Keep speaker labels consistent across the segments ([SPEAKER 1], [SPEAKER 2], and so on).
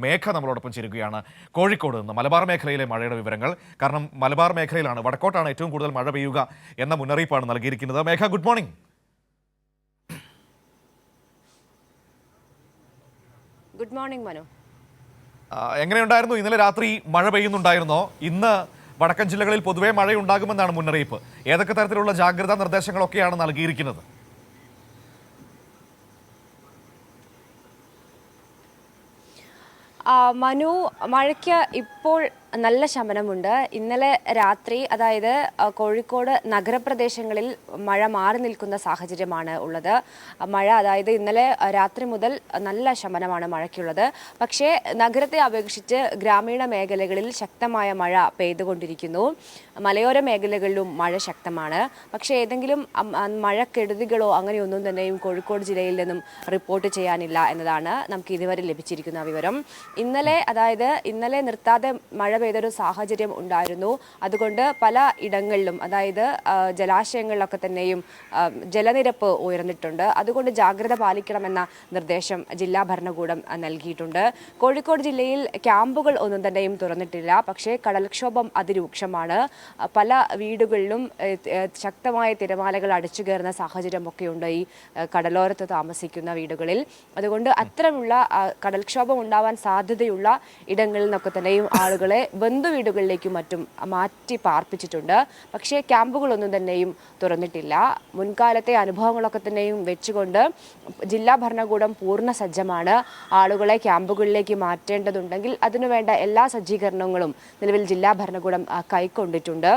[SPEAKER 1] മേഘ നമ്മളോടൊപ്പം ചേരുകയാണ് കോഴിക്കോട് നിന്ന് മലബാർ മേഖലയിലെ മഴയുടെ വിവരങ്ങൾ. കാരണം മലബാർ മേഖലയിലാണ്, വടക്കോട്ടാണ് ഏറ്റവും കൂടുതൽ മഴ പെയ്യുക എന്ന മുന്നറിയിപ്പാണ് നൽകിയിരിക്കുന്നത്. Megha, good morning.
[SPEAKER 2] Good morning Manu.
[SPEAKER 1] എങ്ങനെയുണ്ടായിരുന്നു? ഇന്നലെ രാത്രി മഴ പെയ്യുന്നുണ്ടായിരുന്നോ? ഇന്ന് വടക്കൻ ജില്ലകളിൽ പൊതുവെ മഴയുണ്ടാകുമെന്നാണ് മുന്നറിയിപ്പ്. ഏതൊക്കെ തരത്തിലുള്ള ജാഗ്രതാ നിർദ്ദേശങ്ങളൊക്കെയാണ് നൽകിയിരിക്കുന്നത്?
[SPEAKER 2] മനു, മഴയ്ക്ക് ഇപ്പോൾ നല്ല ശമനമുണ്ട്. ഇന്നലെ രാത്രി, അതായത് കോഴിക്കോട് നഗരപ്രദേശങ്ങളിൽ മഴ മാറി നിൽക്കുന്ന സാഹചര്യമാണ് ഉള്ളത്. അതായത് ഇന്നലെ രാത്രി മുതൽ നല്ല ശമനമാണ് മഴയ്ക്കുള്ളത്. പക്ഷേ നഗരത്തെ അപേക്ഷിച്ച് ഗ്രാമീണ മേഖലകളിൽ ശക്തമായ മഴ പെയ്തുകൊണ്ടിരിക്കുന്നു. മലയോര മേഖലകളിലും മഴ ശക്തമാണ്. പക്ഷേ ഏതെങ്കിലും മഴക്കെടുതികളോ അങ്ങനെയൊന്നും തന്നെയും കോഴിക്കോട് ജില്ലയിൽ നിന്നും റിപ്പോർട്ട് ചെയ്യാനില്ല എന്നതാണ് നമുക്ക് ഇതുവരെ ലഭിച്ചിരിക്കുന്ന വിവരം. ഇന്നലെ നിർത്താതെ മഴ പെയ്തൊരു സാഹചര്യം ഉണ്ടായിരുന്നു. അതുകൊണ്ട് പല ഇടങ്ങളിലും, അതായത് ജലാശയങ്ങളിലൊക്കെ തന്നെയും ജലനിരപ്പ് ഉയർന്നിട്ടുണ്ട്. അതുകൊണ്ട് ജാഗ്രത പാലിക്കണമെന്ന നിർദ്ദേശം ജില്ലാ ഭരണകൂടം നൽകിയിട്ടുണ്ട്. കോഴിക്കോട് ജില്ലയിൽ ക്യാമ്പുകൾ ഒന്നും തന്നെയും തുറന്നിട്ടില്ല. പക്ഷേ കടൽക്ഷോഭം അതിരൂക്ഷമാണ്. പല വീടുകളിലും ശക്തമായ തിരമാലകൾ അടിച്ചു കയറുന്ന സാഹചര്യമൊക്കെയുണ്ട് ഈ കടലോരത്ത് താമസിക്കുന്ന വീടുകളിൽ. അതുകൊണ്ട് അത്തരമുള്ള കടൽക്ഷോഭം ഉണ്ടാവാൻ സാധ്യതയുള്ള ഇടങ്ങളിൽ നിന്നൊക്കെ തന്നെയും ആളുകളെ ബന്ധുവീടുകളിലേക്കും മറ്റും മാറ്റി പാർപ്പിച്ചിട്ടുണ്ട്. പക്ഷേ ക്യാമ്പുകളൊന്നും തന്നെയും തുറന്നിട്ടില്ല. മുൻകാലത്തെ അനുഭവങ്ങളൊക്കെ തന്നെയും വെച്ചുകൊണ്ട് ജില്ലാ ഭരണകൂടം പൂർണ്ണ സജ്ജമാണ്. ആളുകളെ ക്യാമ്പുകളിലേക്ക് മാറ്റേണ്ടതുണ്ടെങ്കിൽ അതിനുവേണ്ട എല്ലാ സജ്ജീകരണങ്ങളും നിലവിൽ ജില്ലാ ഭരണകൂടം കൈക്കൊണ്ടിട്ടുണ്ട്.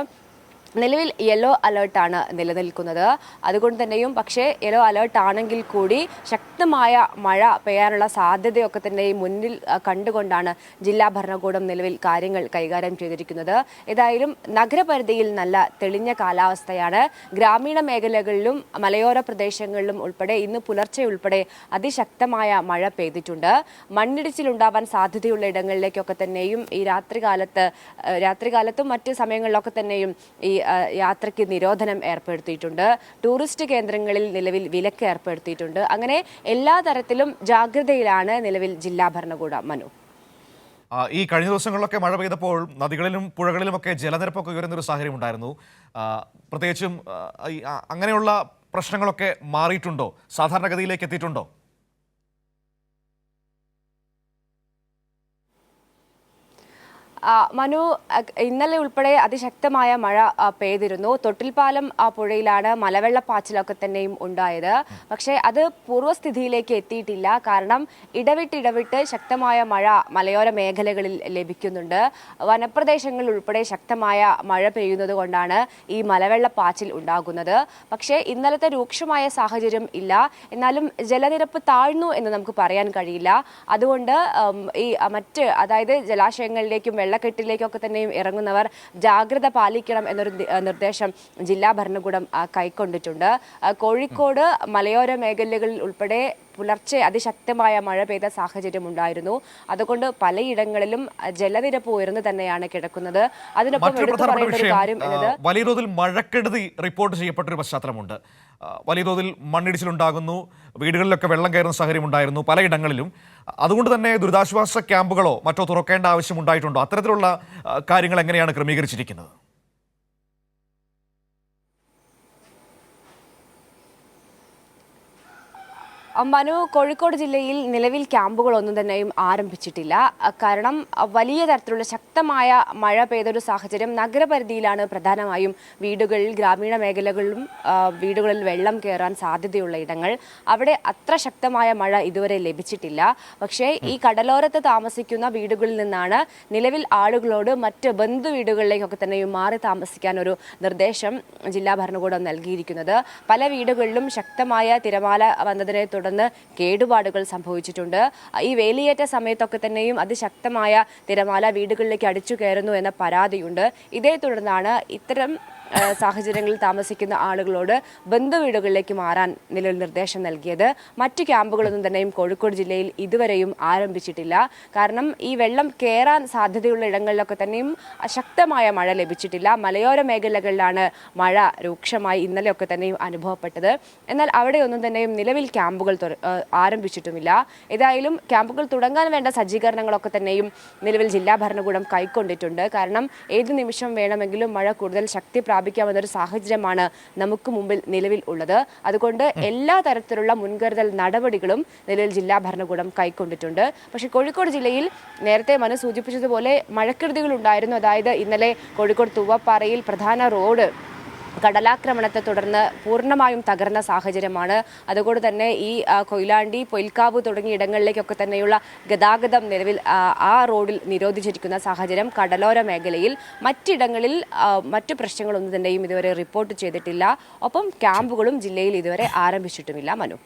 [SPEAKER 2] നിലവിൽ യെല്ലോ അലേർട്ടാണ് നിലനിൽക്കുന്നത്. അതുകൊണ്ട് തന്നെയും, പക്ഷേ യെല്ലോ അലേർട്ട് ആണെങ്കിൽ കൂടി ശക്തമായ മഴ പെയ്യാനുള്ള സാധ്യതയൊക്കെ തന്നെയും മുന്നിൽ കണ്ടുകൊണ്ടാണ് ജില്ലാ ഭരണകൂടം നിലവിൽ കാര്യങ്ങൾ കൈകാര്യം ചെയ്തിരിക്കുന്നത്. ഏതായാലും നഗരപരിധിയിൽ നല്ല തെളിഞ്ഞ കാലാവസ്ഥയാണ്. ഗ്രാമീണ മേഖലകളിലും മലയോര പ്രദേശങ്ങളിലും ഉൾപ്പെടെ ഇന്ന് പുലർച്ചെ ഉൾപ്പെടെ അതിശക്തമായ മഴ പെയ്തിട്ടുണ്ട്. മണ്ണിടിച്ചിലുണ്ടാവാൻ സാധ്യതയുള്ള ഇടങ്ങളിലേക്കൊക്കെ തന്നെയും ഈ രാത്രികാലത്തും മറ്റ് സമയങ്ങളിലൊക്കെ തന്നെയും ഈ യാത്രയ്ക്ക് നിരോധനം ഏർപ്പെടുത്തിയിട്ടുണ്ട്. ടൂറിസ്റ്റ് കേന്ദ്രങ്ങളിൽ നിലവിൽ വിലക്ക് ഏർപ്പെടുത്തിയിട്ടുണ്ട്. അങ്ങനെ എല്ലാ തരത്തിലും ജാഗ്രതയിലാണ് നിലവിൽ ജില്ലാ ഭരണകൂടം. മനു,
[SPEAKER 1] ഈ കഴിഞ്ഞ ദിവസങ്ങളിലൊക്കെ മഴ പെയ്തപ്പോൾ നദികളിലും പുഴകളിലുമൊക്കെ ജലനിരപ്പൊക്കെ ഉയരുന്നൊരു സാഹചര്യം ഉണ്ടായിരുന്നു. പ്രത്യേകിച്ചും അങ്ങനെയുള്ള പ്രശ്നങ്ങളൊക്കെ മാറിയിട്ടുണ്ടോ? സാധാരണഗതിയിലേക്ക് എത്തിയിട്ടുണ്ടോ?
[SPEAKER 2] മനു, ഇന്നലെ ഉൾപ്പെടെ അതിശക്തമായ മഴ പെയ്തിരുന്നു. തൊട്ടിൽപ്പാലം പുഴയിലാണ് മലവെള്ളപ്പാച്ചിലൊക്കെ തന്നെയും ഉണ്ടായത്. പക്ഷേ അത് പൂർവ്വസ്ഥിതിയിലേക്ക് എത്തിയിട്ടില്ല. കാരണം ഇടവിട്ട് ശക്തമായ മഴ മലയോര മേഖലകളിൽ ലഭിക്കുന്നുണ്ട്. വനപ്രദേശങ്ങളിൽ ഉൾപ്പെടെ ശക്തമായ മഴ പെയ്യുന്നത് കൊണ്ടാണ് ഈ മലവെള്ളപ്പാച്ചിൽ ഉണ്ടാകുന്നത്. പക്ഷേ ഇന്നലത്തെ രൂക്ഷമായ സാഹചര്യം ഇല്ല. എന്നാലും ജലനിരപ്പ് താഴ്ന്നു എന്ന് നമുക്ക് പറയാൻ കഴിയില്ല. അതുകൊണ്ട് ഈ അതായത് ജലാശയങ്ങളിലേക്കും വെള്ളക്കെട്ടിലേക്കൊക്കെ തന്നെയും ഇറങ്ങുന്നവർ ജാഗ്രത പാലിക്കണം എന്നൊരു നിർദ്ദേശം ജില്ലാ ഭരണകൂടം കൈക്കൊണ്ടിട്ടുണ്ട്. കോഴിക്കോട് മലയോര മേഖലകളിൽ ഉൾപ്പെടെ പുലർച്ചെ അതിശക്തമായ മഴ പെയ്ത സാഹചര്യം ഉണ്ടായിരുന്നു. അതുകൊണ്ട് പലയിടങ്ങളിലും ജലനിരപ്പ് ഉയർന്നു തന്നെയാണ് കിടക്കുന്നത്. അതിനൊപ്പം എടുത്തു പറയേണ്ട ഒരു കാര്യം എന്നത്
[SPEAKER 1] വലിയ തോതിൽ മഴക്കെടുതി റിപ്പോർട്ട് ചെയ്യപ്പെട്ടൊരു പശ്ചാത്തലമുണ്ട്. വലിയ തോതിൽ മണ്ണിടിച്ചിലുണ്ടാകുന്നു, വീടുകളിലൊക്കെ വെള്ളം കയറുന്ന സാഹചര്യം ഉണ്ടായിരുന്നു പലയിടങ്ങളിലും. അതുകൊണ്ട് തന്നെ ദുരിതാശ്വാസ ക്യാമ്പുകളോ മറ്റോ തുറക്കേണ്ട ആവശ്യമുണ്ടായിട്ടുണ്ടോ? അത്തരത്തിലുള്ള കാര്യങ്ങൾ എങ്ങനെയാണ് ക്രമീകരിച്ചിരിക്കുന്നത്?
[SPEAKER 2] മനു, കോഴിക്കോട് ജില്ലയിൽ നിലവിൽ ക്യാമ്പുകളൊന്നും തന്നെയും ആരംഭിച്ചിട്ടില്ല. കാരണം വലിയ തരത്തിലുള്ള ശക്തമായ മഴ പെയ്തൊരു സാഹചര്യം നഗരപരിധിയിലാണ്. പ്രധാനമായും വീടുകളിൽ, ഗ്രാമീണ മേഖലകളിലും വീടുകളിൽ വെള്ളം കയറാൻ സാധ്യതയുള്ള ഇടങ്ങൾ. അവിടെ അത്ര ശക്തമായ മഴ ഇതുവരെ ലഭിച്ചിട്ടില്ല. പക്ഷേ ഈ കടലോരത്ത് താമസിക്കുന്ന വീടുകളിൽ നിന്നാണ് നിലവിൽ ആളുകളോട് മറ്റ് ബന്ധു വീടുകളിലേക്കൊക്കെ തന്നെയും മാറി താമസിക്കാൻ ഒരു നിർദ്ദേശം ജില്ലാ ഭരണകൂടം നൽകിയിരിക്കുന്നത്. പല വീടുകളിലും ശക്തമായ തിരമാല വന്നതിനെ തുടർന്ന് കേടുപാടുകൾ സംഭവിച്ചിട്ടുണ്ട്. ഈ വേലിയേറ്റ സമയത്തൊക്കെ തന്നെയും അതിശക്തമായ തിരമാല വീടുകളിലേക്ക് അടിച്ചു കയറുന്നു എന്ന പരാതിയുണ്ട്. ഇതേ തുടർന്നാണ് ഇത്തരം സാഹചര്യങ്ങളിൽ താമസിക്കുന്ന ആളുകളോട് ബന്ധുവീടുകളിലേക്ക് മാറാൻ നിലവിൽ നിർദ്ദേശം നൽകിയത്. മറ്റ് ക്യാമ്പുകളൊന്നും തന്നെയും കോഴിക്കോട് ജില്ലയിൽ ഇതുവരെയും ആരംഭിച്ചിട്ടില്ല. കാരണം ഈ വെള്ളം കയറാൻ സാധ്യതയുള്ള ഇടങ്ങളിലൊക്കെ തന്നെയും ശക്തമായ മഴ ലഭിച്ചിട്ടില്ല. മലയോര മേഖലകളിലാണ് മഴ രൂക്ഷമായി ഇന്നലെയൊക്കെ തന്നെയും അനുഭവപ്പെട്ടത്. എന്നാൽ അവിടെയൊന്നും തന്നെയും നിലവിൽ ക്യാമ്പുകൾ ആരംഭിച്ചിട്ടുമില്ല. ഏതായാലും ക്യാമ്പുകൾ തുടങ്ങാൻ വേണ്ട സജ്ജീകരണങ്ങളൊക്കെ തന്നെയും നിലവിൽ ജില്ലാ ഭരണകൂടം കൈക്കൊണ്ടിട്ടുണ്ട്. കാരണം ഏത് നിമിഷം വേണമെങ്കിലും മഴ കൂടുതൽ ശക്തി പ്രാപിക്കാവുന്നൊരു സാഹചര്യമാണ് നമുക്ക് മുമ്പിൽ നിലവിൽ ഉള്ളത്. അതുകൊണ്ട് എല്ലാ തരത്തിലുള്ള മുൻകരുതൽ നടപടികളും നിലവിൽ ജില്ലാ ഭരണകൂടം കൈക്കൊണ്ടിട്ടുണ്ട്. പക്ഷേ കോഴിക്കോട് ജില്ലയിൽ നേരത്തെ മനു സൂചിപ്പിച്ചതുപോലെ മഴക്കെടുതികൾ ഉണ്ടായിരുന്നു. അതായത് ഇന്നലെ കോഴിക്കോട് തൂവപ്പാറയിൽ പ്രധാന റോഡ് കടലാക്രമണത്തെ തുടർന്ന് പൂർണ്ണമായും തകർന്ന സാഹചര്യമാണ്. അതുകൊണ്ട് തന്നെ ഈ കൊയിലാണ്ടി, പൊയിൽക്കാവ് തുടങ്ങിയ ഇടങ്ങളിലേക്കൊക്കെ തന്നെയുള്ള ഗതാഗതം നിലവിൽ ആ റോഡിൽ നിരോധിച്ചിരിക്കുന്ന സാഹചര്യം കടലോര മേഖലയിൽ. മറ്റിടങ്ങളിൽ മറ്റു പ്രശ്നങ്ങളൊന്നും തന്നെയും ഇതുവരെ റിപ്പോർട്ട് ചെയ്തിട്ടില്ല. ഒപ്പം ക്യാമ്പുകളും ജില്ലയിൽ ഇതുവരെ ആരംഭിച്ചിട്ടുമില്ല. മനു.